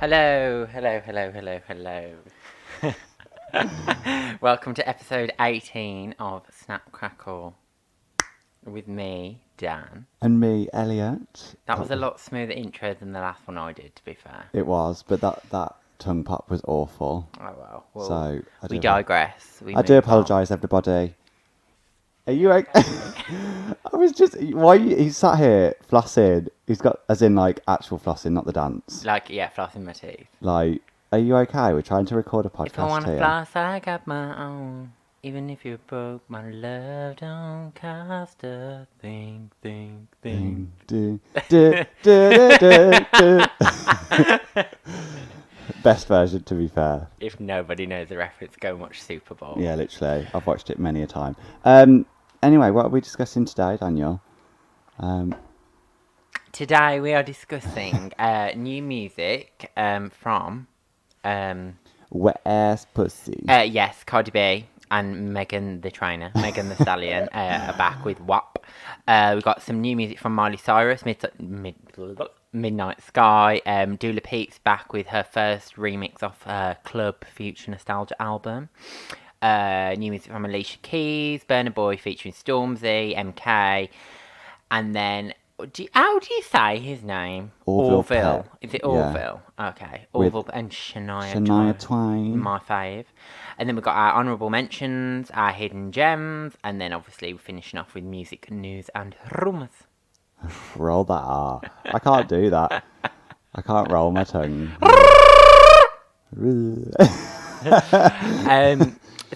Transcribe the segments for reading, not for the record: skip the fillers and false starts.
Hello. Welcome to episode 18 of Snap Crackle with me, Dan. And me, Elliot. That was a lot smoother intro than the last one I did, to be fair. It was, but that tongue pop was awful. Oh well. So we digress. I do apologise, everybody. Are you okay? I was just he sat here flossing. He's got as in like actual flossing, not the dance. Flossing my teeth. Like, are you okay? We're trying to record a podcast If I wanna here. floss, I got my own. Even if you broke my love, don't cost a thing. Do, do, do, do, do. Best version, to be fair. If nobody knows the reference, go watch Super Bowl. Yeah, literally. I've watched it many a time. Anyway, what are we discussing today, Daniel? Today we are discussing new music from Wet ass pussy. yes, Cardi B and Megan the Trainer, Megan the Stallion are back with WAP. We got some new music from Miley Cyrus, Midnight Sky. Dua Lipa's back with her first remix of her Club Future Nostalgia album. New music from Alicia Keys, Burna Boy featuring Stormzy, MK, and then how do you say his name? Orville. Is it Orville? Yeah. Okay. Orville and Shania Twain. My fave. And then we've got our honourable mentions, our hidden gems, and then obviously we're finishing off with music, news, and rumours. Roll that R. I can't do that. I can't roll my tongue.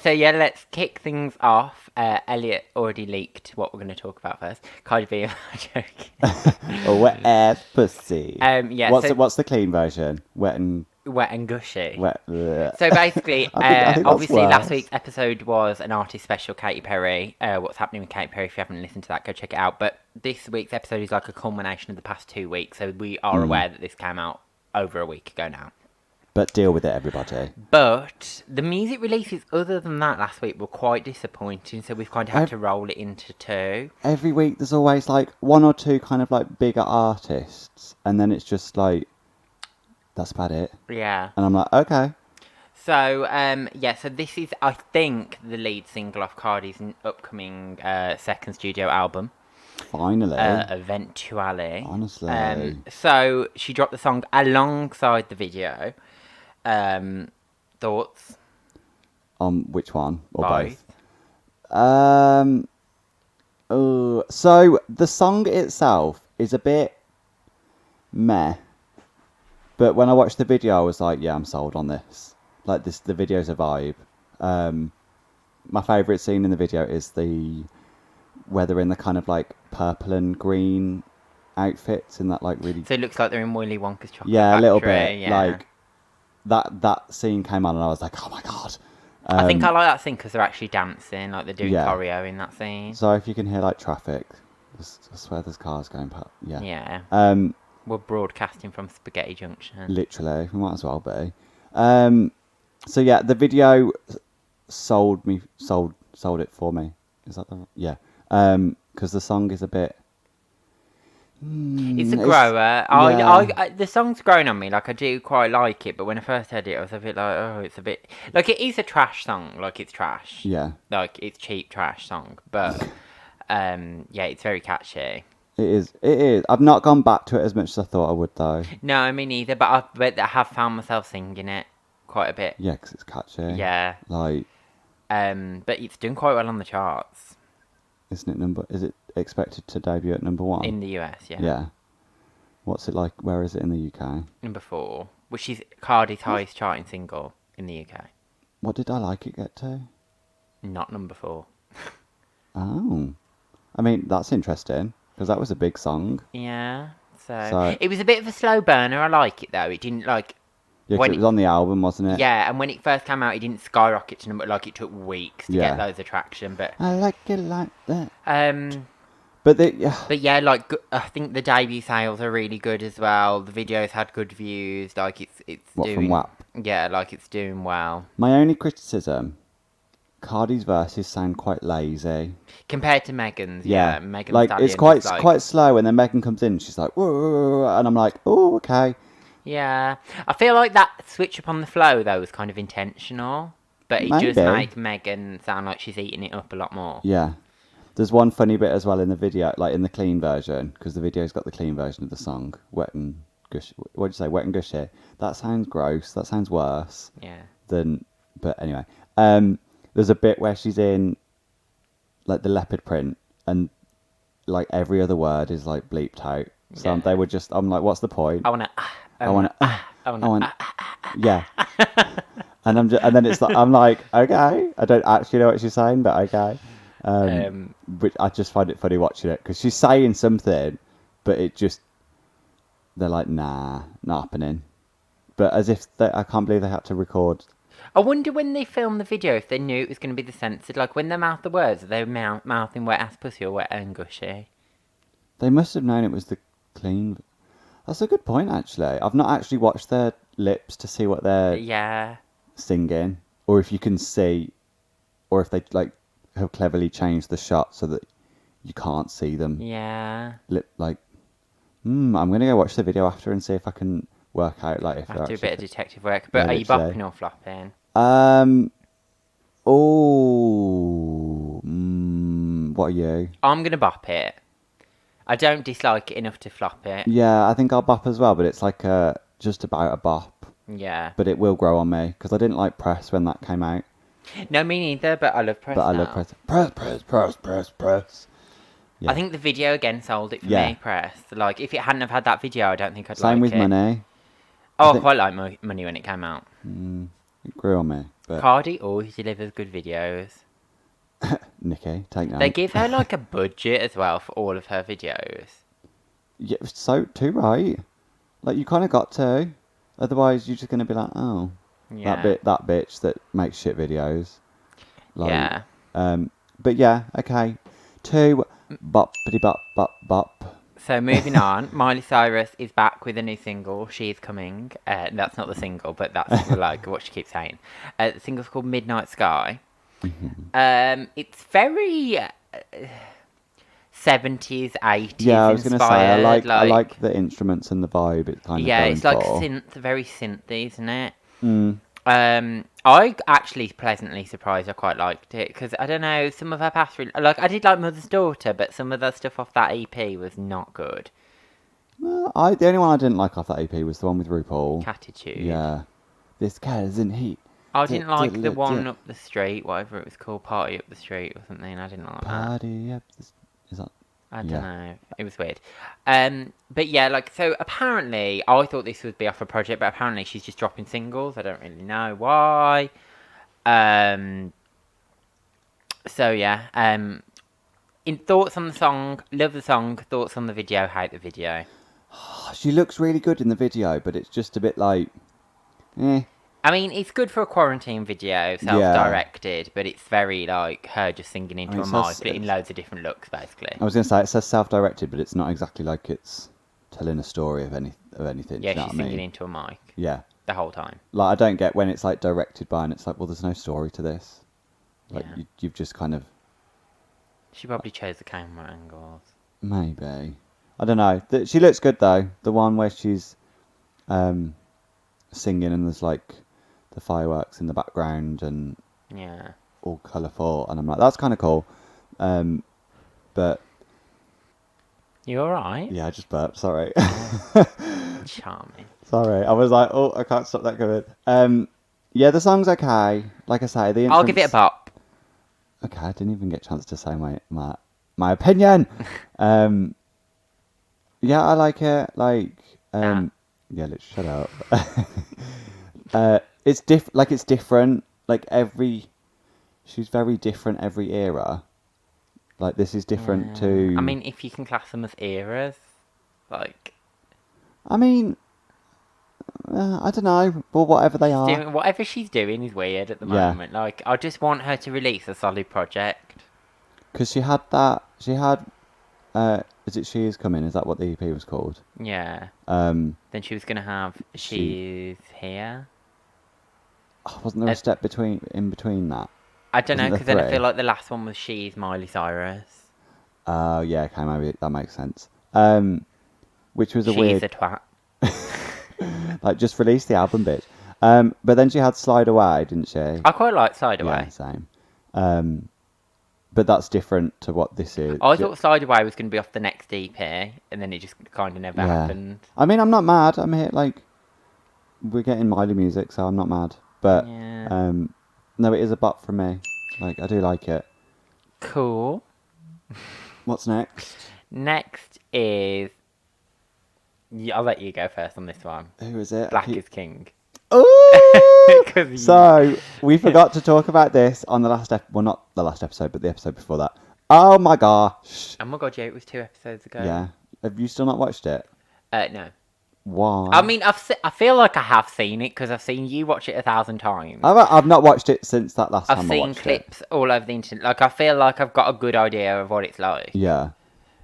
So yeah, let's kick things off. Elliot already leaked what we're going to talk about first. Cardi B, I'm joking. A wet ass pussy. Yeah. What's the clean version? Wet and gushy. Wet. Bleh. So basically, I think obviously worse. last week's episode was an artist special, Katy Perry. What's happening with Katy Perry? If you haven't listened to that, go check it out. But this week's episode is like a culmination of the past 2 weeks. So we are aware that this came out over a week ago now. But deal with it, everybody. But the music releases other than that last week were quite disappointing, so we've kind of had to roll it into 2. Every week there's always like 1 or 2 kind of like bigger artists, and then it's just like, that's about it. Yeah. And I'm like, okay. So, so this is, I think, the lead single off Cardi's upcoming second studio album. Finally. Eventually. Honestly. So, she dropped the song alongside the video. Thoughts? On which one? Or both? So, the song itself is a bit meh. But when I watched the video, I was like, yeah, I'm sold on this. Like, the video's a vibe. My favourite scene in the video is where they're in the kind of like purple and green outfits in that like really... So it looks like they're in Willy Wonka's chocolate Yeah, factory, a little bit. Yeah. Like, that scene came on and I was like, oh my God. I think I like that scene because they're actually dancing, like they're doing choreo in that scene. So if you can hear like traffic, I swear there's cars going past. Yeah. Yeah. We're broadcasting from Spaghetti Junction. Literally, we might as well be. So yeah, the video sold it for me. Is that yeah? Because the song is a bit. It's a grower. I the song's grown on me. Like, I do quite like it, but when I first heard it, I was a bit like, oh, it's a bit... Like, it is a trash song. Like, it's trash. Yeah. Like, it's cheap trash song. But, yeah, it's very catchy. It is. I've not gone back to it as much as I thought I would, though. No, me neither. But I have found myself singing it quite a bit. Yeah, because it's catchy. Yeah. Like... But it's doing quite well on the charts. Is it expected to debut at number 1? In the US, yeah. Yeah. What's it like? Where is it in the UK? Number 4, which is Cardi's highest charting single in the UK. What did I Like It get to? Not number 4. Oh. I mean, that's interesting, because that was a big song. Yeah, so... It was a bit of a slow burner. I like it, though. It didn't, like... Yeah, because it was on the album, wasn't it? Yeah, and when it first came out, it didn't skyrocket to number... Like, it took weeks to get loads of traction, but... I like it like that. But yeah, like, I think the debut sales are really good as well. The videos had good views. Like, it's doing... From WAP? Yeah, like, it's doing well. My only criticism... Cardi's verses sound quite lazy. Compared to Megan's, yeah. Megan's like, it's quite slow, and then Megan comes in, and she's like, whoa, and I'm like, oh, okay. Yeah. I feel like that switch up on the flow, though, was kind of intentional. But it does Maybe. make Megan sound like she's eating it up a lot more. Yeah. There's one funny bit as well in the video, like in the clean version, because the video's got the clean version of the song, Wet and Gush. What'd you say, Wet and Gushy? That sounds gross. That sounds worse Yeah. than. But anyway, there's a bit where she's in like the leopard print, and like every other word is like bleeped out. So Yeah. they were just. I'm like, what's the point? I want to. I want to. I want to. Yeah. And and then it's like I'm like, okay, I don't actually know what she's saying, but okay. But I just find it funny watching it because she's saying something, but it just they're like, nah, not happening. But as if I can't believe they had to record. I wonder when they filmed the video if they knew it was going to be the censored. Like when they mouth the words, are they mouthing wet ass pussy or wet and gushy? They must have known it was the clean. That's a good point, actually. I've not actually watched their lips to see what they're Yeah. singing, or if you can see, or if they like have cleverly changed the shot so that you can't see them. Yeah. Lip like. I'm gonna go watch the video after and see if I can work out like if I they're have to do a actually. bit of detective work. But Yeah, are you literally. bopping or flopping? What are you? I'm going to bop it. I don't dislike it enough to flop it. Yeah, I think I'll bop as well, but it's like just about a bop. Yeah. But it will grow on me because I didn't like Press when that came out. No, me neither, but I love Press But I now. love Press. Yeah. I think the video again sold it for Yeah. me, Press. Like, if it hadn't have had that video, I don't think I'd Same like with it. Money. Oh, I think- quite like Money when it came out. It grew on me. But Cardi always delivers good videos. Nikki, take note. They give her like a budget as well for all of her videos. Yeah, so too right. Like you kind of got to. Otherwise, you're just gonna be like, oh, Yeah. that bitch that makes shit videos. Like, Yeah. But yeah, okay. 2 boppity bop bop bop. So moving on, Miley Cyrus is back with a new single. She's coming. That's not the single, but that's like what she keeps saying. The single's called Midnight Sky. It's very 70s, 80s Yeah, I was gonna say inspired. I like the instruments and the vibe. It's kind of yeah, going it's like for. synth, very synthy, isn't it? I actually pleasantly surprised. I quite liked it because I don't know, some of her past like I did like Mother's Daughter, but some of the stuff off that EP was not good. The only one I didn't like off that EP was the one with RuPaul. Catitude. Yeah, this cat is in heat. I didn't like the one up the street, whatever it was called, Party Up the Street or something. I didn't like that. Party up. Is that? I don't Yeah. know. It was weird. But yeah, like, so apparently, I thought this would be off a project, but apparently she's just dropping singles. I don't really know why. So yeah. In thoughts on the song, love the song. Thoughts on the video, hate the video. She looks really good in the video, but it's just a bit like, I mean, it's good for a quarantine video, self-directed, but it's very like her just singing into a mic, but in loads of different looks, basically. I was gonna say it says self-directed, but it's not exactly like it's telling a story of anything. Yeah, do you know she's what I singing mean? into a mic Yeah, the whole time. like I don't get when it's like directed by, and it's like, well, there's no story to this. Like Yeah. you've just kind of She probably chose the camera angles. maybe. I don't know. She looks good though. The one where she's singing and there's like the fireworks in the background and Yeah. all colourful, and I'm like, that's kind of cool. But You alright? yeah, I just burped. Sorry. Charming. Sorry. I was like, oh, I can't stop that going. Yeah, the song's okay. Like I say, the I'll give it a bop. Okay, I didn't even get a chance to say my opinion. Yeah, I like it. Like, yeah, let's shut up. It's it's different. Like she's very different every era. Like this is different to. I mean, if you can class them as eras, like. I mean, I don't know, but whatever they are. Whatever she's doing is weird at the Yeah. moment. Like, I just want her to release a solid project. Because she had that. She had. Is it She Is Coming? Is that what the EP was called? Yeah. Then she was gonna have She's Here. wasn't there a step in between that? I don't know, Wasn't there because then I three? feel like the last one was She's Miley Cyrus. Yeah, okay, maybe that makes sense. Which was a She's weird. a twat. Like, just release the album, bitch. But then she had Slide Away, didn't she? I quite like Slide Away. Yeah, same. But that's different to what this is. I thought Slide Away was going to be off the next EP, and then it just kind of never happened. I mean, I'm not mad. I'm here, like, we're getting Miley music, so I'm not mad. But, Yeah. no, it is a bop for me. Like, I do like it. Cool. What's next? Next is... Yeah, I'll let you go first on this one. Who is it? Black is King. Ooh! 'Cause you- So, we forgot to talk about this on the last well, not the last episode, but the episode before that. Oh my gosh. Oh my god, yeah, it was 2 episodes ago. Yeah. Have you still not watched it? No. Why? I mean, I feel like I have seen it because I've seen you watch it 1,000 times. I've not watched it since that last I've time I seen watched clips all over the internet. Like, I feel like I've got a good idea of what it's like. Yeah.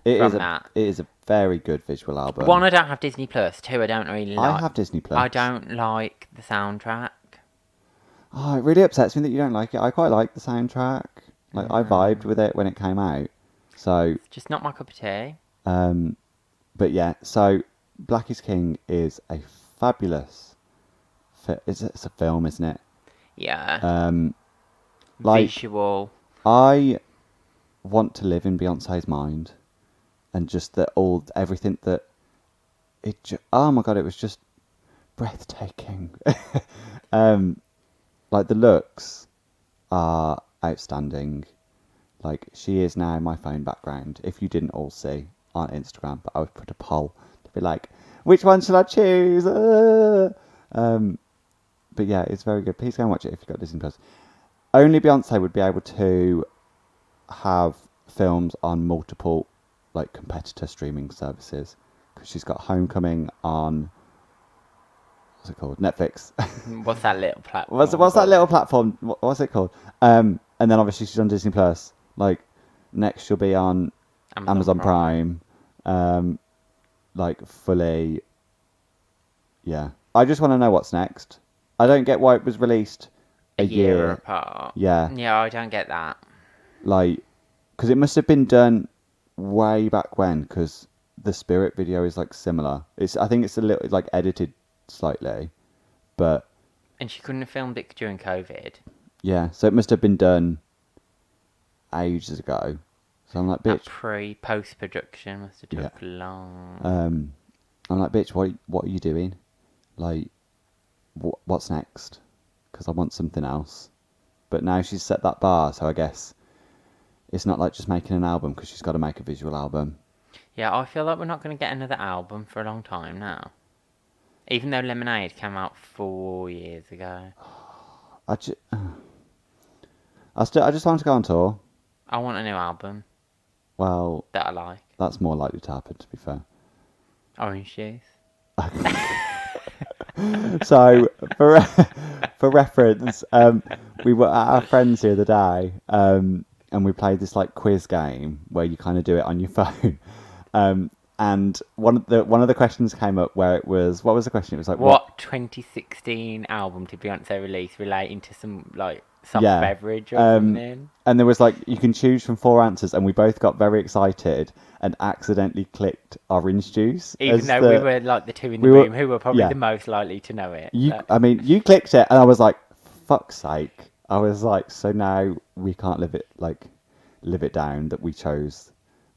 It From is that. It is a very good visual album. One, I don't have Disney Plus. Two, I don't really like. I have Disney Plus. I don't like the soundtrack. Oh, it really upsets me that you don't like it. I quite like the soundtrack. Like, I vibed with it when it came out. So, It's just not my cup of tea. but yeah, so Black is King is a fabulous. It's a film, isn't it? Yeah. Like, Visual. I want to live in Beyonce's mind, and just everything that oh my god, it was just breathtaking. Like, the looks are outstanding. Like, she is now my phone background. If you didn't all see on Instagram, but I would put a poll to be like, which one should I choose? But yeah, it's very good. Please go and watch it if you've got Disney Plus. Only Beyonce would be able to have films on multiple, like, competitor streaming services, because she's got Homecoming on, what's it called? Netflix. What's that little platform? What's that little platform? What's it called? And then obviously she's on Disney Plus. Like, next she'll be on Amazon Prime. Like, fully. Yeah. I just want to know what's next. I don't get why it was released a year apart. Yeah. Yeah, I don't get that. Like, because it must have been done way back when, because the Spirit video is, like, similar. I think it's a little, like, edited slightly, but And she couldn't have filmed it during COVID. yeah, so it must have been done ages ago. So I'm like, That bitch. post-production must have took long. I'm like, bitch, what are you doing? Like, what's next? Because I want something else. But now she's set that bar, so I guess it's not like just making an album, because she's got to make a visual album. Yeah, I feel like we're not going to get another album for a long time now. Even though Lemonade came out 4 years ago. I just want to go on tour. I want a new album Well, that I like. that's more likely to happen, to be fair. Orange Juice. So, for reference, we were at our friends the other day, and we played this, like, quiz game where you kind of do it on your phone. And one of the questions came up where it was, what was the question? It was like, What 2016 album did Beyonce release relating to some, like, soft Yeah. beverage or something? And there was, like, you can choose from 4 answers, and we both got very excited and accidentally clicked Orange Juice. Even as though the- we were, like, the two in the we were- room who were probably yeah. the most likely to know it. I mean, you clicked it, and I was like, fuck's sake. I was like, so now we can't live it down that we chose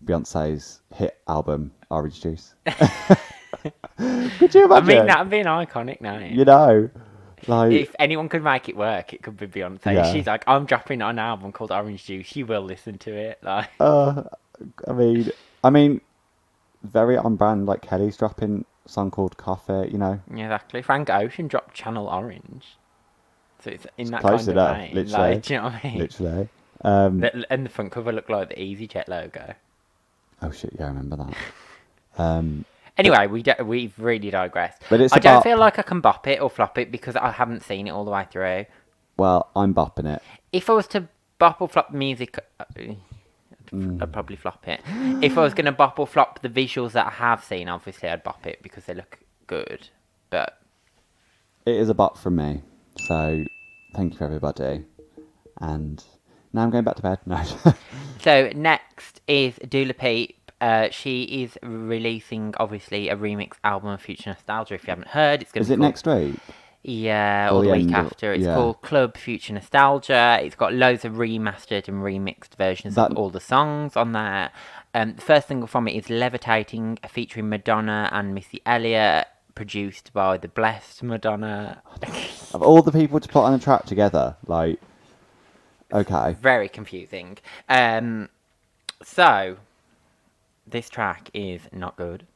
Beyonce's hit album, Orange Juice. Could you I imagine? mean, that'd be an iconic name. You know, like, If anyone could make it work, it could be Beyonce. Yeah. She's like, I'm dropping an album called Orange Juice. You will listen to it. Like, I mean, very on brand. Like, Kelly's dropping a song called Coffee. You know, exactly. Frank Ocean dropped Channel Orange. So it's in that close kind of enough, vein. literally. Like, do you know what I mean? literally. And the front cover looked like the EasyJet logo. Oh shit! Yeah, I remember that. Anyway, we've really digressed. But it's I a don't bop. feel like I can bop it or flop it because I haven't seen it all the way through. Well, I'm bopping it. If I was to bop or flop music, I'd probably flop it. If I was going to bop or flop the visuals that I have seen, obviously I'd bop it because they look good. But It is a bop from me. So, thank you for everybody. And now I'm going back to bed. No. so next is Dula Peep, She is releasing, obviously, a remix album of Future Nostalgia. If you haven't heard, it's going Is to be it called... next week? Yeah, Or or the the week end of- after. It's yeah. called Club Future Nostalgia. It's got loads of remastered and remixed versions of all the songs on there. The first single from it is Levitating, featuring Madonna and Missy Elliott, produced by the blessed Madonna. Of all the people to put on a track together, like, okay. Very confusing. So, this track is not good.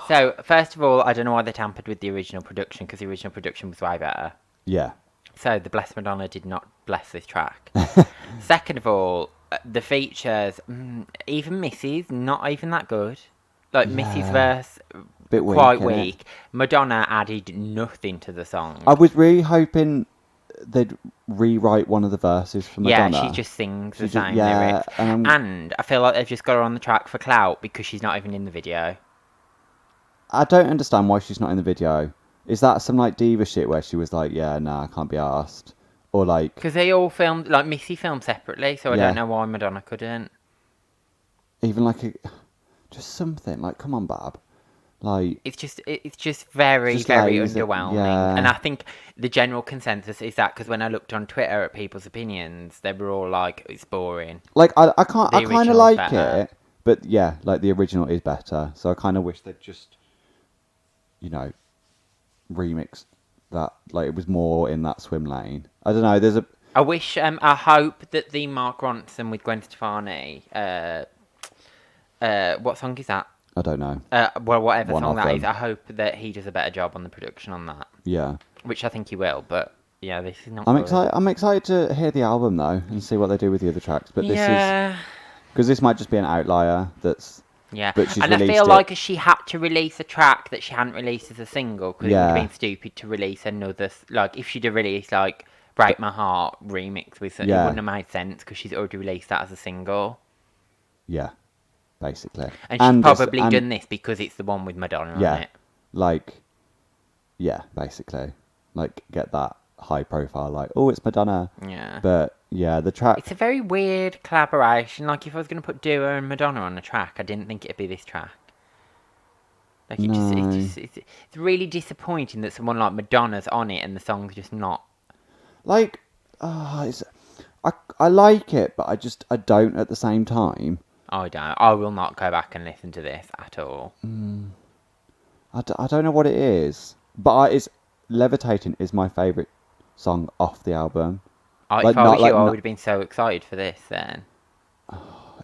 So, first of all, I don't know why they tampered with the original production, because the original production was way better. Yeah. So, the Blessed Madonna did not bless this track. Second of all, the features, even Missy's, not even that good. Like, Missy's verse, Bit weak, quite innit? weak. Madonna added nothing to the song. I was really hoping they'd rewrite one of the verses for Madonna. Yeah, she just sings the She ju- same yeah, lyrics. and And I feel like they've just got her on the track for clout because she's not even in the video. I don't understand why she's not in the video. Is that some like diva shit where she was like, yeah, nah, I can't be asked? Or like... Because they all filmed, like Missy filmed separately, so I Yeah. don't know why Madonna couldn't. Even like just something, like, come on, Bab. Like... It's just very, Just very lazy, underwhelming. yeah. And I think the general consensus is that, because when I looked on Twitter at people's opinions, they were all like, it's boring. Like, I kind of original's like better. it, but yeah, like, the original is better. So I kind of wish they'd just, you know, remix that. Like, it was more in that swim lane. I don't know, there's a... I wish, I hope that the Mark Ronson with Gwen Stefani, what song is that? I don't know. Well, whatever One song of that is, them. I hope that he does a better job on the production on that. Yeah. Which I think he will, but yeah, this is not I'm good. excited. I'm excited to hear the album though and see what they do with the other tracks. But this is Yeah, because this might just be an outlier. That's yeah. but she's And I released feel it. like she had to release a track that she hadn't released as a single, because it would have Yeah. been stupid to release another, like, if she'd have released, like, Break My Heart remix with it, Yeah. it wouldn't have made sense, because she's already released that as a single. Yeah, basically. And she's this- probably and- done this because it's the one with Madonna on Yeah, it. like yeah, basically, like get that high profile. Like, oh, it's Madonna. Yeah. But yeah, the track. It's a very weird collaboration. Like, if I was going to put Dua and Madonna on a track, I didn't think it'd be this track. Like, it's really disappointing that someone like Madonna's on it and the song's just not. Like, I like it, but I don't at the same time. I don't. I will not go back and listen to this at all. I don't know what it is, but it's Levitating is my favourite song off the album. Like, If I not was like- you, I not- would have been so excited for this then.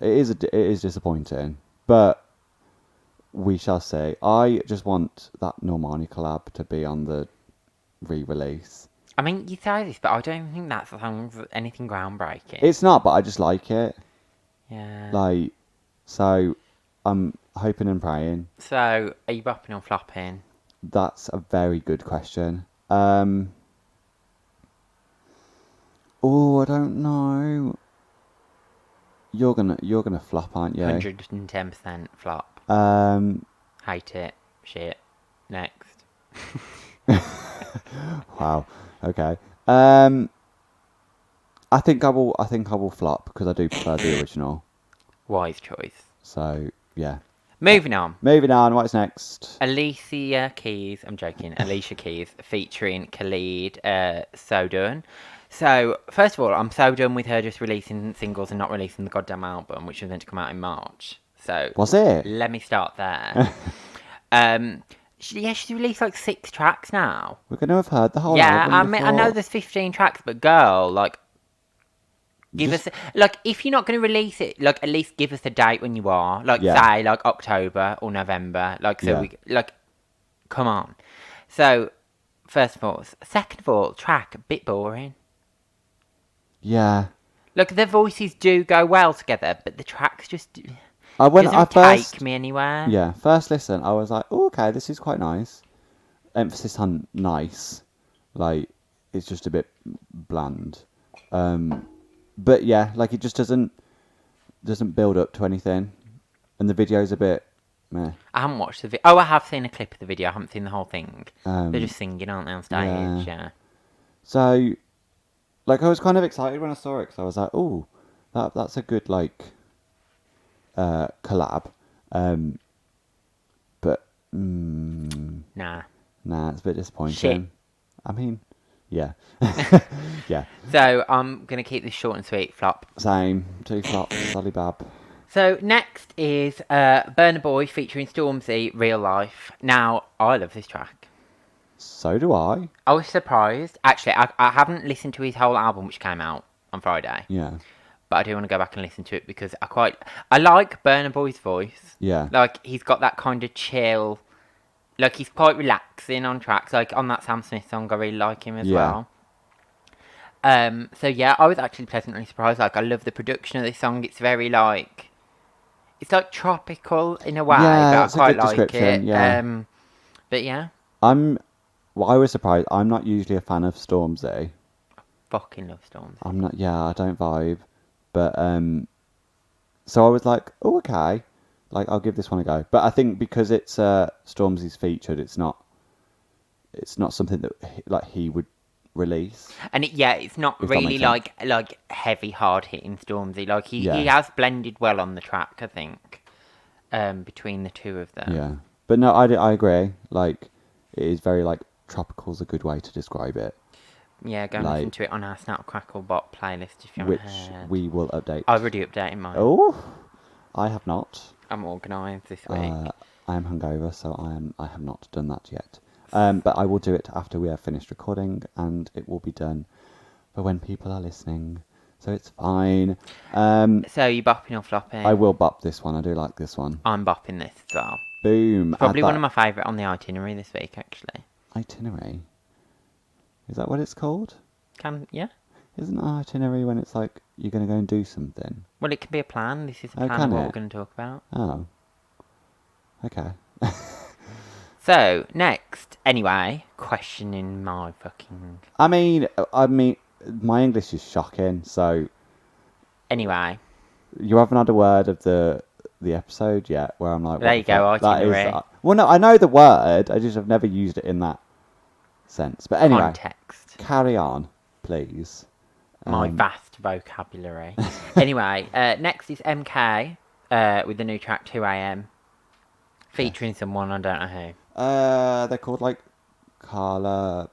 It is disappointing, but we shall see. I just want that Normani collab to be on the re-release. I mean, you say this, but I don't think that song's anything groundbreaking. It's not, but I just like it. Yeah. Like, so I'm hoping and praying. So, are you bopping or flopping? That's a very good question. Oh, I don't know. You're gonna flop, aren't you? 110% flop. Hate it. Shit. Next. Wow. Okay. I think I will flop because I do prefer the original. Wise choice. So yeah. Moving on. Moving on. What's next? Alicia Keys, I'm joking, Alicia Keys featuring Khalid, So Done. So, first of all, I'm so done with her just releasing singles and not releasing the goddamn album, which was meant to come out in March. So, Was it? let me start there. She's released like 6 tracks now. We're gonna have heard the whole Yeah, album. I mean, I know before. there's 15 tracks, but girl, like, give Just- us, like, if you're not going to release it, like, at least give us a date when you are. Like, Yeah. say, like, October or November. Like, so Yeah. we, like, come on. So, first of all. Second of all, track, a bit boring. Yeah. Like, their voices do go well together, but the tracks just When doesn't I first take me anywhere. Yeah, first listen, I was like, oh, okay, this is quite nice. Emphasis on nice. Like, it's just a bit bland. But yeah, like, it just doesn't build up to anything. And the video's a bit meh. I haven't watched the video. Oh, I have seen a clip of the video. I haven't seen the whole thing. They're Um, just singing, aren't they, on stage? Yeah. So, like, I was kind of excited when I saw it because I was like, oh, that's a good, like, collab. But Nah. it's a bit disappointing. Shit. I mean, yeah. Yeah. So I'm going to keep this short and sweet. Flop. Same. 2 flops, Solly Bab. So next is Burna Boy featuring Stormzy, Real Life. Now, I love this track. So do I. I was surprised. Actually, I haven't listened to his whole album, which came out on Friday. Yeah. But I do want to go back and listen to it because I like Burna Boy's voice. Yeah. Like, he's got that kind of chill, like, he's quite relaxing on tracks. Like, on that Sam Smith song, I really like him as well. So yeah, I was actually pleasantly surprised. Like, I love the production of this song. It's very, like, it's like tropical in a way, Yeah, but that's I quite a good like description, it. yeah. But yeah, I was surprised. I'm not usually a fan of Stormzy. fucking love Storms. I'm not. Yeah, I don't vibe. But so I was like, oh, okay. Like, I'll give this one a go. But I think because it's Stormzy's featured, it's not something that like he would release. And it's not If that really makes like heavy, hard hitting Stormzy. Like he Yeah. has blended well on the track, I think, between the two of them. Yeah. But no, I agree. Like, it is very like tropical's a good way to describe it. Yeah, go and listen to it on our Snap Crackle Bot playlist if you haven't Which heard. we will update. I've already updated mine. Oh, I have not. I'm organised this week. I am hungover, so I have not done that yet. But I will do it after we have finished recording, and it will be done for when people are listening. So it's fine. So you bopping or flopping? I will bop this one. I do like this one. I'm bopping this as well. Boom. Probably one of my favourite on the itinerary this week, actually. Itinerary. Is that what it's called? Yeah. Isn't an itinerary when it's like you're going to go and do something? Well, it can be a plan. This is a plan can of what it? we're going to talk about. Oh. Okay. So, next, anyway, questioning my fucking... I mean, my English is shocking, so Anyway, you haven't had a word of the episode yet where I'm like, there you go, itinerary. Well, no, I know the word, I just have never used it in that sense. But anyway, Context. carry on, please. My vast vocabulary. Anyway, next is MK with the new track 2am, featuring someone, I don't know who. They're called like Carla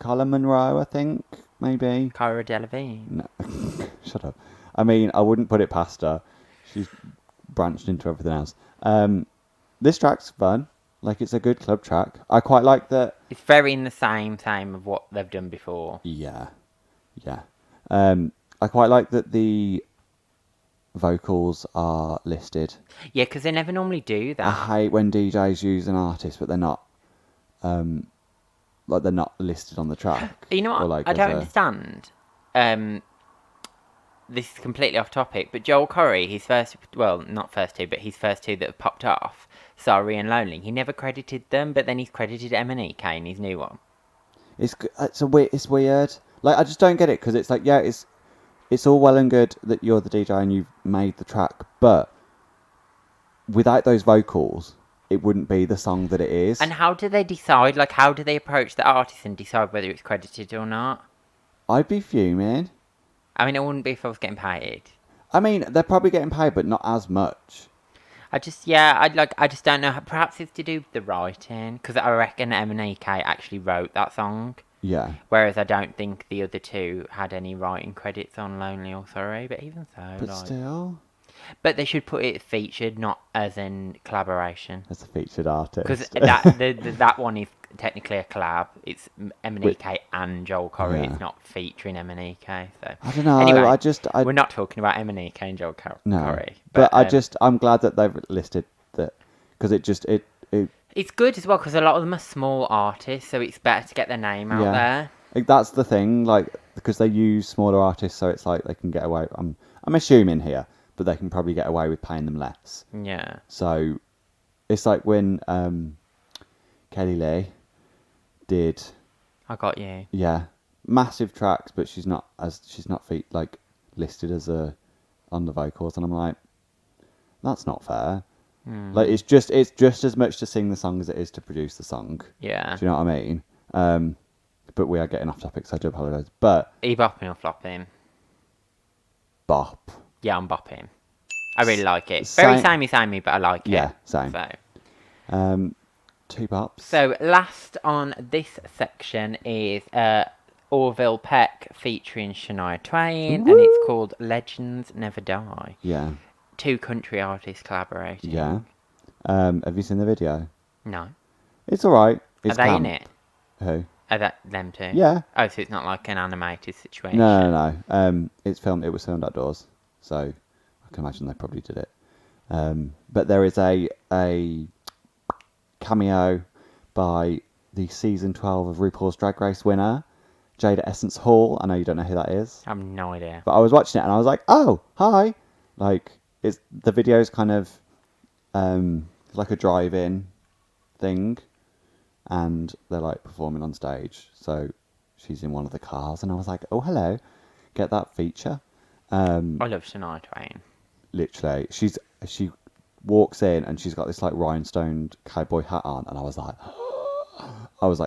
Monroe, I think, maybe. Cara Delevingne. No, shut up. I mean, I wouldn't put it past her. She's branched into everything else. This track's fun. Like, it's a good club track. I quite like that. It's very in the same of what they've done before. Yeah. I quite like that the vocals are listed. Yeah, because they never normally do I that. hate when DJs use an artist, but they're not, like they're not listed on the track. You know what? Or like I don't as understand. This is completely off topic, but Joel Corey, his first, well, not first two, but his first two that have popped off, Sorry and Lonely, he never credited them, but then he's credited M&EK in his new one. It's weird. Like, I just don't get it, because it's like, yeah, it's all well and good that you're the DJ and you've made the track, but without those vocals, it wouldn't be the song that it is. And how do they decide? Like, how do they approach the artist and decide whether it's credited or not? I'd be fuming. I mean, it wouldn't be if I was getting paid. I mean, they're probably getting paid, but not as much. I just don't know. Perhaps it's to do with the writing, because I reckon M&EK actually wrote that song. Yeah. Whereas I don't think the other two had any writing credits on Lonely or Sorry, but even so. But still. But they should put it featured, not as in collaboration. As a featured artist. Because that one is technically a collab. It's M&EK and Joel Corey. Yeah. It's not featuring M&EK. So I don't know. Anyway, I we're not talking about M&EK and Joel Corey. But I'm glad that they've listed that, because it's good as well, because a lot of them are small artists, so it's better to get their name out there. Like, that's the thing, like, because they use smaller artists, so it's like they can get away. I'm assuming here, but they can probably get away with paying them less. Yeah. So it's like when Kelly Lee did. I Got You. Yeah, massive tracks, but she's not listed as on the vocals, and I'm like, that's not fair. Like, it's just as much to sing the song as it is to produce the song. Yeah. Do you know what I mean? But we are getting off topic, so I do apologise. But Are you bopping or flopping? bop. Yeah, I'm bopping. I really like it. Very samey, but I like it. Yeah, same. So. Two bops. So last on this section is Orville Peck featuring Shania Twain, and it's called Legends Never Die. Yeah. Two country artists collaborating. Yeah. Have you seen the video? No. It's alright. Are they in it? Who? Are that them two? Yeah. Oh, so it's not like an animated situation. No. It's filmed. It was filmed outdoors, so I can imagine they probably did it. But there is a cameo by the season 12 of RuPaul's Drag Race winner, Jada Essence Hall. I know you don't know who that is. I have no idea. But I was watching it and I was like, oh, hi. Like, the video's kind of like a drive-in thing. And they're like performing on stage. So she's in one of the cars. And I was like, oh, hello. Get that feature. I love Shania Twain. Literally. She walks in and she's got this like rhinestoned cowboy hat on. And I was like,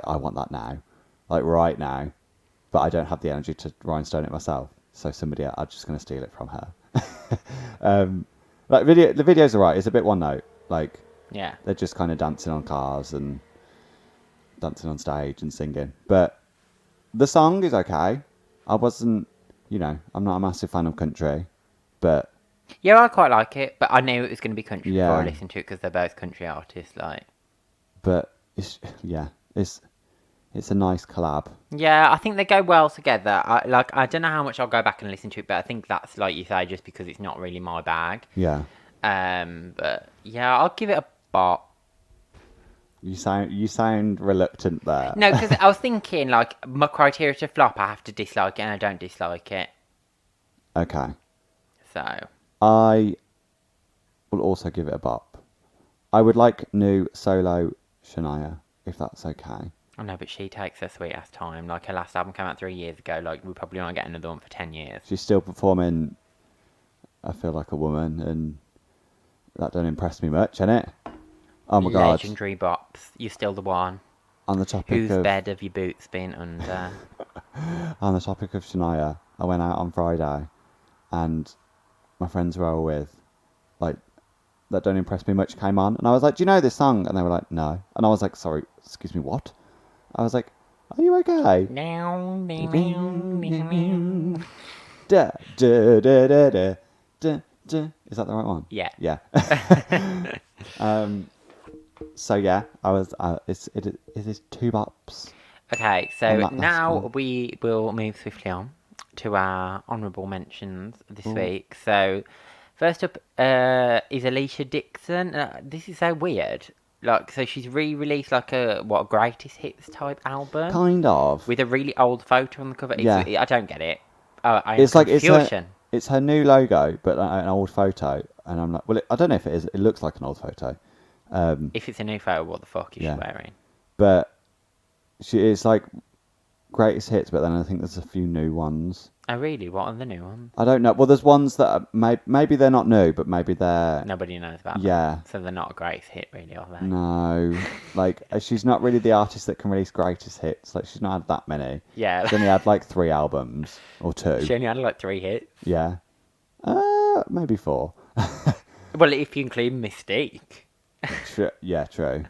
I want that now. Like right now. But I don't have the energy to rhinestone it myself. So I'm just going to steal it from her. The video's alright. It's a bit one note. Like, yeah, they're just kind of dancing on cars and dancing on stage and singing. But the song is okay. I wasn't, I'm not a massive fan of country, but yeah, I quite like it. But I knew it was going to be country Yeah. before I listened to it because they're both country artists. Like, but it's a nice collab. yeah, I think they go well together. I don't know how much I'll go back and listen to it, but I think that's like you say, just because it's not really my bag. Yeah. But yeah, I'll give it a bop. You sound reluctant there. No, because I was thinking like my criteria to flop, I have to dislike it, and I don't dislike it. Okay. So I will also give it a bop. I would like new solo Shania, if that's okay. I know, but she takes her sweet ass time. Like her last album came out 3 years ago. Like we probably won't get another one for 10 years. She's still performing I Feel Like a Woman, and that don't impress me much, innit? Oh my god. Legendary bops. You're still the one. On the topic Whose of bed have your boots been under? on the topic of Shania, I went out on Friday and my friends who I were with, like, That Don't Impress Me Much came on, and I was like, do you know this song? And they were like, no. And I was like, sorry, excuse me, what? I was like, are you okay? Da, da, da, da, da, da, da. Is that the right one? Yeah. Yeah. So yeah, I was. It is two bops. Okay, so On that last now one. we will move swiftly on to our honourable mentions this week. So first up is Alicia Dixon. This is so weird. Like, so she's re-released like a greatest hits type album Kind of. with a really old photo on the cover. Yeah. I don't get it. It's like confusion. it's her new logo, but an old photo, and I'm like, well, I don't know if it is. It looks like an old photo. If it's a new photo, what the fuck is Yeah. she wearing? But she is like greatest hits, but then I think there's a few new ones. Oh, really? What are the new ones? I don't know. Well, there's ones that are, maybe they're not new, but maybe they're Nobody knows about them. yeah. So they're not a greatest hit, really, are they? No, like she's not really the artist that can release greatest hits. Like she's not had that many. Yeah. She's only had like 3 albums or 2. She only had like 3 hits. Yeah. Maybe 4. Well, if you include Mystique. Yeah, true.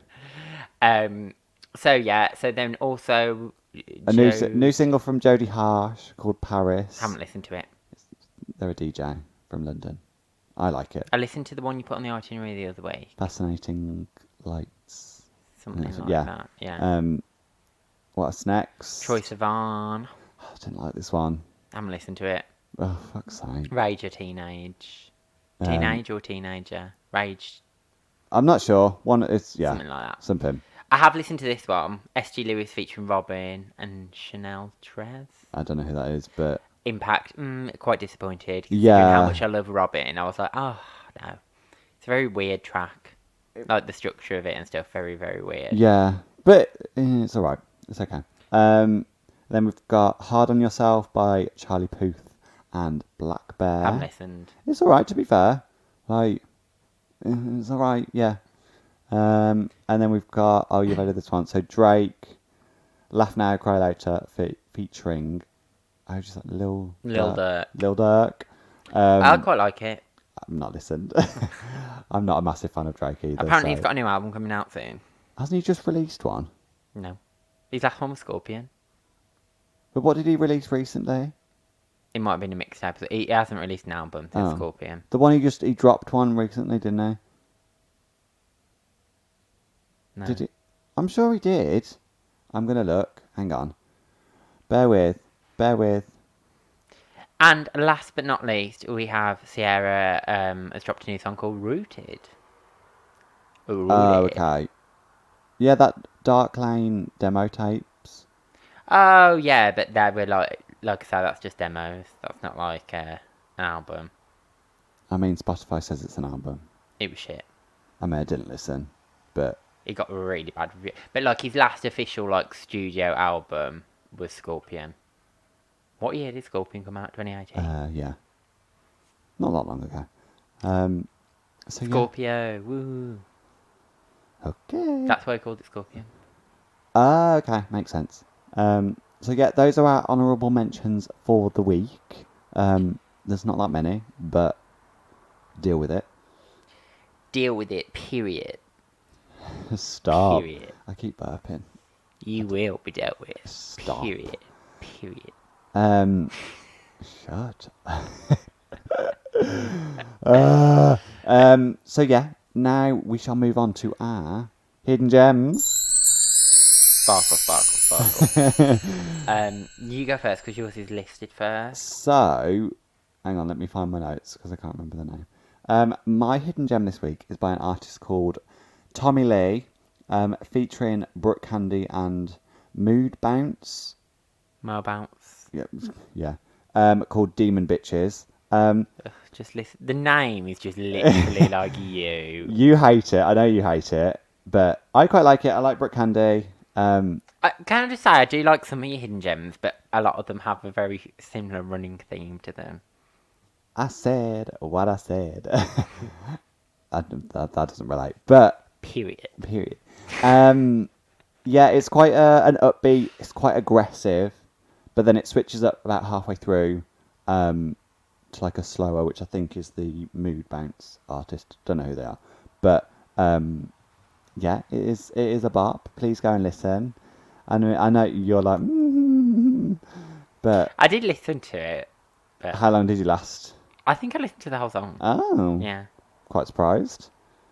So then also A new single from Jodie Harsh called Paris. Haven't listened to it. They're a DJ from London. I like it. I listened to the one you put on the itinerary the other week. Fascinating Lights. Something like yeah. that. Yeah. What's next? Troye Sivan. I didn't like this one. Haven't listened to it. Oh, fuck's sake. Rage or Teenage. Teenage or Teenager. Rage. I'm not sure. It's Something like that. Something. I have listened to this one. S.G. Lewis featuring Robin and Chanel Trez. I don't know who that is, but Impact. Quite disappointed. Yeah. How much I love Robin. I was like, oh, no. It's a very weird track. Like the structure of it and stuff. Very, very weird. yeah. But it's alright. It's okay. Then we've got Hard on Yourself by Charlie Puth and Black Bear. Haven't listened. It's alright, to be fair. Like, it's alright, yeah. And then we've got, oh, you've heard of this one. So Drake, Laugh Now, Cry Later, featuring, Lil Durk. Lil Durk. I quite like it. not listened. I'm not a massive fan of Drake either. Apparently, so. he's got a new album coming out soon. Hasn't he just released one? No. His last one was Scorpion. But what did he release recently? It might have been a mixtape. He hasn't released an album since Scorpion. The one he dropped one recently, didn't he? No. Did he? I'm sure he did. I'm gonna look. Hang on. Bear with. And last but not least, we have Sierra has dropped a new song called Rooted. Oh, okay. Yeah, that Dark Lane demo tapes. Oh, yeah, but they were like I said, that's just demos. That's not like an album. I mean, Spotify says it's an album. It was shit. I mean, I didn't listen, but It got a really bad review. But like his last official like studio album was Scorpion. What year did Scorpion come out? 2018. yeah, not that long ago. So Scorpio, woo. yeah. Okay. That's why I called it Scorpion. Okay, makes sense. So yeah, those are our honourable mentions for the week. There's not that many, but deal with it. Deal with it, period. Stop. Period. I keep burping. You will be dealt with. Stop. Period. Shut. So yeah, now we shall move on to our hidden gems. Sparkle. You go first because yours is listed first. So, hang on, let me find my notes because I can't remember the name. My hidden gem this week is by an artist called Tommy Lee, featuring Brooke Candy and Mood Bounce. Mo Bounce. Yeah. Called Demon Bitches. Just listen. The name is just literally like you. You hate it. I know you hate it, but I quite like it. I like Brooke Candy. Can I just say I do like some of your hidden gems, but a lot of them have a very similar running theme to them. I said what I said. that doesn't relate, but Period. Yeah, it's quite an upbeat. It's quite aggressive, but then it switches up about halfway through to like a slower, which I think is the Mood Bounce artist. Don't know who they are, but yeah, it is a bop. Please go and listen. I know you're like, but I did listen to it. But how long did you last? I think I listened to the whole song. Oh, Yeah. quite surprised.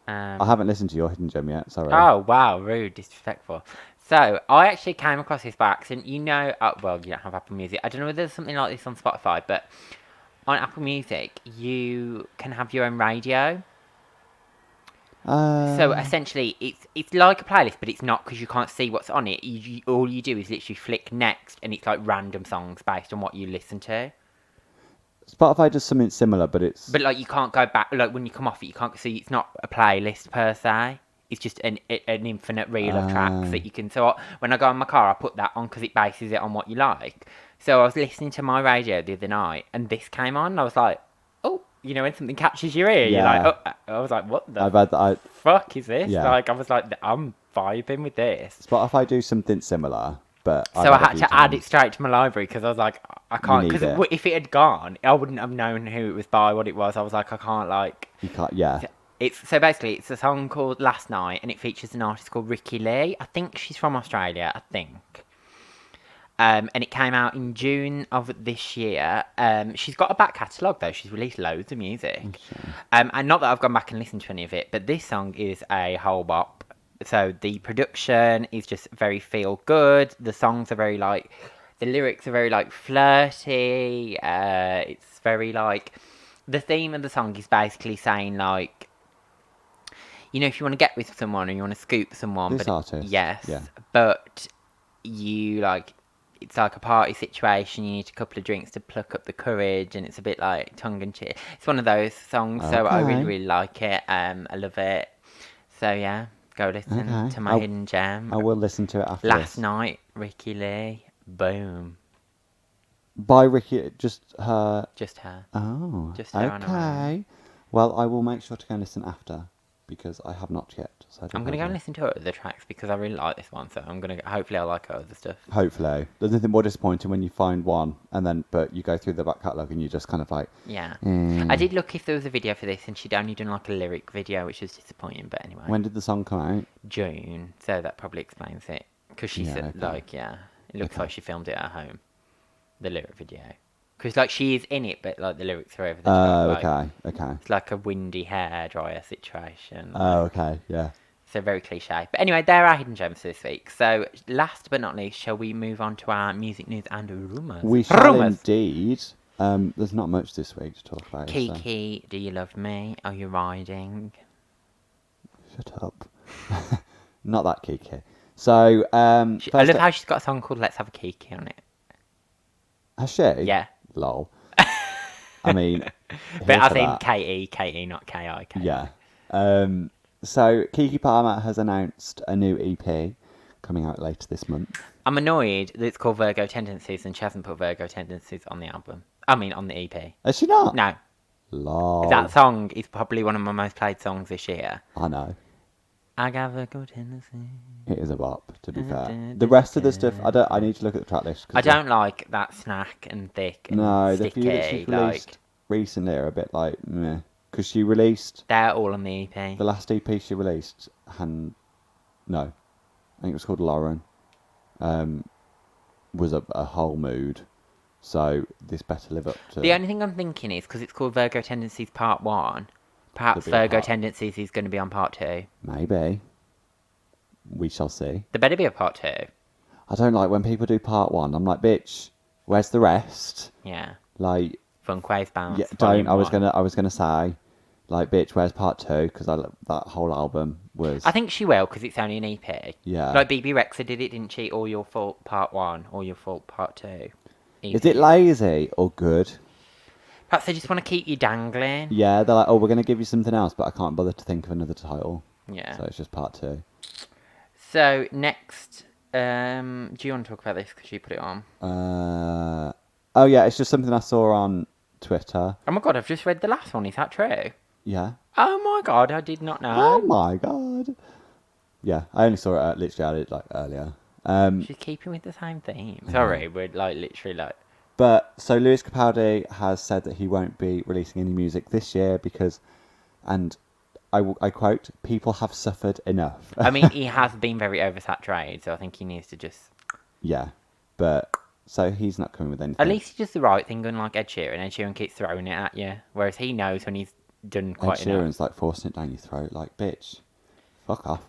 I haven't listened to your hidden gem yet. Sorry. Oh, wow. Rude. Disrespectful. So, I actually came across this by accident. You know, well, you don't have Apple Music. I don't know whether there's something like this on Spotify, but on Apple Music, you can have your own radio. So, essentially, it's like a playlist, but it's not because you can't see what's on it. All you do is literally flick next, and it's like random songs based on what you listen to. Spotify does something similar, but it's... But, like, you can't go back... Like, when you come off it, you can't... So, it's not a playlist, per se. It's just an infinite reel of tracks that you can... So, when I go in my car, I put that on because it bases it on what you like. So, I was listening to my radio the other night, and this came on, and I was like, oh, you know, when something catches your ear, you're like, oh... I was like, what the fuck is this? Yeah. Like, I was like, I'm vibing with this. Spotify do something similar, but... So I had to add it straight to my library because I was like, I can't... Because if it had gone, I wouldn't have known who it was by, what it was. I was like, I can't, like... You can't, yeah. So basically, it's a song called Last Night, and it features an artist called Ricky Lee. I think she's from Australia, I think. And it came out in June of this year. She's got a back catalogue, though. She's released loads of music. Okay. And not that I've gone back and listened to any of it, but this song is a whole bop. So the production is just very feel good. The songs are very, like... The lyrics are very, like, flirty. It's very, like... The theme of the song is basically saying, like... You know, if you want to get with someone or you want to scoop someone... This artist? Yes. Yeah. But you, like... It's like a party situation. You need a couple of drinks to pluck up the courage, and it's a bit like tongue-in-cheek. It's one of those songs, so I really, really like it. I love it. So, yeah, go listen to my hidden gem. I will listen to it after Last this. Night, Ricky Lee. Boom. By Ricky, just her... Just her. Oh, Just her on her own. okay. Well, I will make sure to go and listen after. because I have not yet. So I I'm going to go and listen to her other tracks because I really like this one. So I'm going to, hopefully I'll like her other stuff. Hopefully. There's nothing more disappointing when you find one but you go through the back catalogue and you just kind of like... Yeah. I did look if there was a video for this and she'd only done like a lyric video, which was disappointing, but anyway. When did the song come out? June. So that probably explains it. Because she said, okay. like, yeah, it looks like she filmed it at home. The lyric video. Because, like, she is in it, but, like, the lyrics are over the top. Oh, okay. It's like a windy hairdryer situation. Oh, okay, yeah. So very cliche. But anyway, there are hidden gems for this week. So last but not least, shall we move on to our music news and rumours? We shall indeed. There's not much this week to talk about. Kiki, do you love me? Are you riding? Shut up. Not that Kiki. So, I love how she's got a song called Let's Have a Kiki on it. Has she? Yeah. Lol. I mean... But I think K-E, not K-I-K. Yeah. So, Kiki Palmer has announced a new EP coming out later this month. I'm annoyed that it's called Virgo Tendencies and she hasn't put Virgo Tendencies on the album. I mean, on the EP. Has she not? No. Lol. That song is probably one of my most played songs this year. I know. I got Virgo Tendencies. It is a bop, to be fair. The rest of the stuff, I need to look at the track list. I don't like that snack and thick and no, sticky. the few that she's released recently are a bit like meh. Because she released... They're all on the EP. The last EP she released, no, I think it was called Lauren, was a whole mood. So this better live up to... The only thing I'm thinking is, because it's called Virgo Tendencies Part 1, perhaps Virgo Tendencies is going to be on Part 2. Maybe. We shall see. There better be a Part 2. I don't like when people do Part 1. I'm like, bitch, where's the rest? Yeah. Like... Funkways Bounce. Yeah, don't. I was gonna say, like, bitch, where's Part 2? Because that whole album was... I think she will, because it's only an EP. Yeah. Like BB Rexa did it, didn't she? All Your Fault Part 1, All Your Fault Part 2. EP. Is it lazy or good? Perhaps they just want to keep you dangling. Yeah, they're like, oh, we're going to give you something else, but I can't bother to think of another title. Yeah. So it's just Part 2. So, next, do you want to talk about this, because you put it on? Oh, yeah, it's just something I saw on Twitter. Oh my god, I've just read the last one, is that true? Yeah. Oh my god, I did not know. Oh my god. Yeah, I only saw it, literally, I did it, earlier. She's keeping with the same theme. Sorry, we're, literally, But, so Lewis Capaldi has said that he won't be releasing any music this year because, and I quote, people have suffered enough. I mean, he has been very oversaturated, so I think he needs to just... Yeah, but, so he's not coming with anything. At least he does the right thing, unlike Ed Sheeran. Ed Sheeran keeps throwing it at you, whereas he knows when he's done quite Ed enough. Sheeran's like forcing it down your throat, like, bitch, fuck off.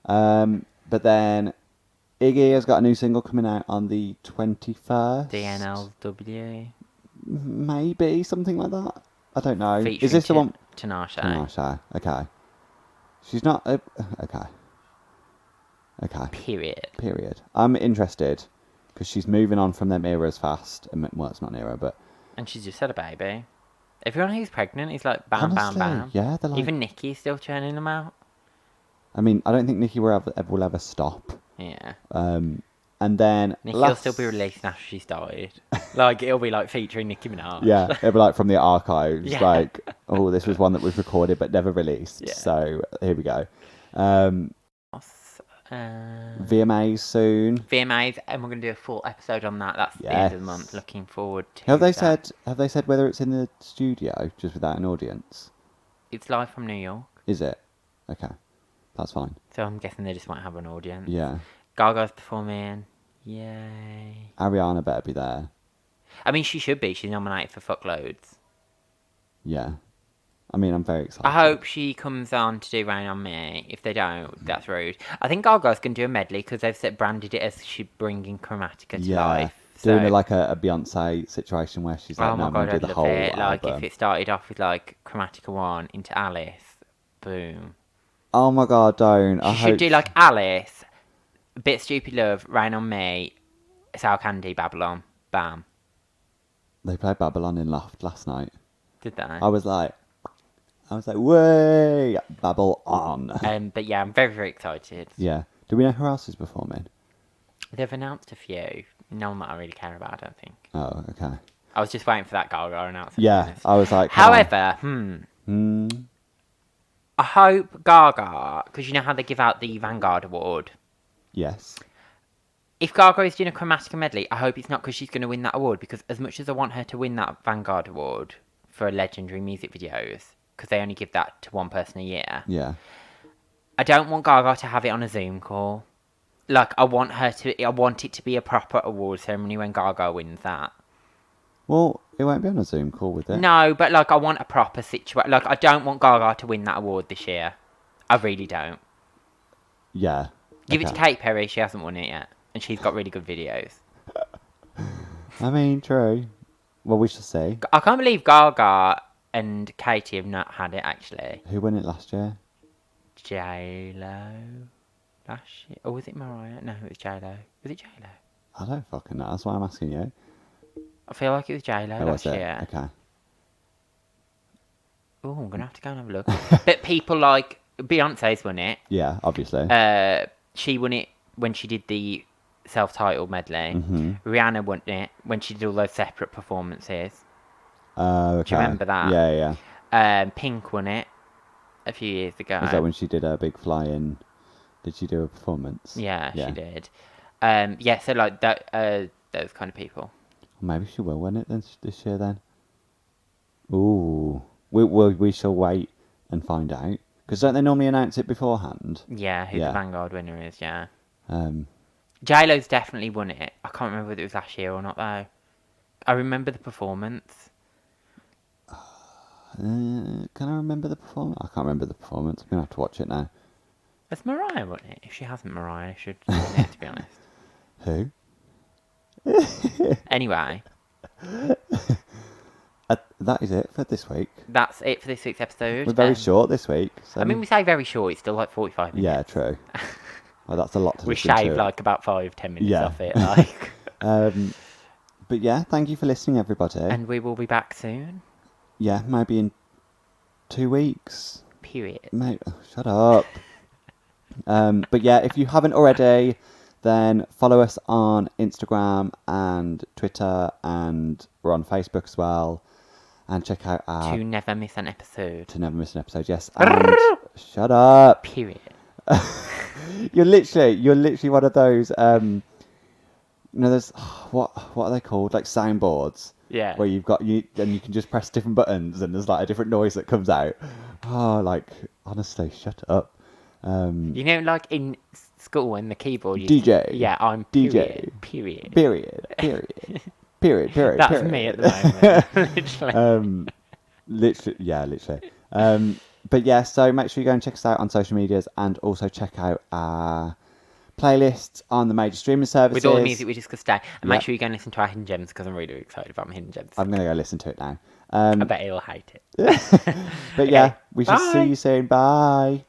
But then... Iggy has got a new single coming out on the 21st. DNLW. Maybe, something like that. I don't know. Featuring Is this the one? Tinashe. Tinashe, okay. She's not... okay. Period. I'm interested, because she's moving on from them eras fast. Well, it's not an era, but... And she's just had a baby. Everyone who's pregnant is like bam, Honestly, bam, bam. Yeah, they're like... Even Nicki's still churning them out. I mean, I don't think Nicki will ever stop. Yeah. And then... Nicki will still be released after she's died. Like, it'll be, like, featuring Nicki Minaj. Yeah, it'll be, like, from the archives. Yeah. Like, oh, this was one that was recorded but never released. Yeah. So, here we go. VMAs soon. VMAs, and we're going to do a full episode on that. That's the end of the month. Looking forward to Have they that. said whether it's in the studio, just without an audience? It's live from New York. Is it? Okay. That's fine. So I'm guessing they just might have an audience. Yeah. Gaga's performing. Yay. Ariana better be there. I mean, she should be. She's nominated for fuckloads. Yeah. I mean, I'm very excited. I hope she comes on to do Rain on Me. If they don't, that's rude. I think Gaga's going to do a medley because they've branded it as she bringing Chromatica to life. So. Doing like a Beyonce situation where she's like, oh no, my I'm god, going to I'd do the love whole it. Like, album. if it started off with like Chromatica 1 into Alice, boom. Oh my god, don't. She should do like Alice, Bit Stupid Love, Rain on Me, Sour Candy, Babylon, bam. They played Babylon in Loft last night. Did they? I was like, way, Babble on. But yeah, I'm very, very excited. Yeah. Do we know who else is performing? They've announced a few. No one that I really care about, I don't think. Oh, okay. I was just waiting for that Gaga announcement. Yeah, I was like, however, I hope Gaga, because you know how they give out the Vanguard Award. Yes. If Gaga is doing a Chromatica medley, I hope it's not because she's going to win that award. Because as much as I want her to win that Vanguard Award for legendary music videos, because they only give that to one person a year. Yeah. I don't want Gaga to have it on a Zoom call. Like, I want it to be a proper award ceremony when Gaga wins that. Well, it won't be on a Zoom call with it. No, but like, I want a proper situation. Like, I don't want Gaga to win that award this year. I really don't. Yeah. Give it to Katy Perry. She hasn't won it yet, and she's got really good videos. I mean, true. Well, we shall see. I can't believe Gaga and Katy have not had it actually. Who won it last year? J-Lo last year, or was it Mariah? No, it was J-Lo. Was it J-Lo? I don't fucking know. That's why I'm asking you. I feel like it was J-Lo last was it? year. Okay. Oh, I'm gonna have to go and have a look. But people like Beyonce's won it. Yeah, obviously. She won it when she did the self-titled medley. Mm-hmm. Rihanna won it when she did all those separate performances. Okay. Do you remember that? Yeah, yeah. Pink won it a few years ago. Was that when she did a big fly-in? Did she do a performance? Yeah, she did. Yeah, so like that, those kind of people. Maybe she will win it this year then. Ooh. We shall wait and find out. Because don't they normally announce it beforehand? Yeah, who the Vanguard winner is, yeah. J-Lo's definitely won it. I can't remember whether it was last year or not, though. I remember the performance. Can I remember the performance? I can't remember the performance. I'm going to have to watch it now. Has Mariah won it? If she hasn't, Mariah should win it, to be honest. Who? Anyway. That is it for this week. That's it for this week's episode. We're very short this week. So... I mean, we say very short. It's still like 45 minutes. Yeah, true. Well, that's a lot to we listen to. shaved like about 5-10 minutes off it. Like. But yeah, thank you for listening, everybody. And we will be back soon. Yeah, maybe in 2 weeks. Period. Mate, shut up. But yeah, if you haven't already, then follow us on Instagram and Twitter, and we're on Facebook as well. And check out our... To never miss an episode. To never miss an episode, yes. And shut up. Period. You're literally one of those, you know, there's, what are they called? Like soundboards. Yeah. Where you can just press different buttons and there's like a different noise that comes out. Oh, like, honestly, shut up. You know, like in school when the keyboard... DJ. Yeah, I'm DJ. Period. Period. That's me at the moment. Literally. But yeah, so make sure you go and check us out on social medias, and also check out our playlists on the major streaming services. With all the music we discussed today. And make sure you go and listen to our Hidden Gems, because I'm really excited about my Hidden Gems. I'm going to go listen to it now. I bet he'll hate it. But yeah, we shall see you soon. Bye.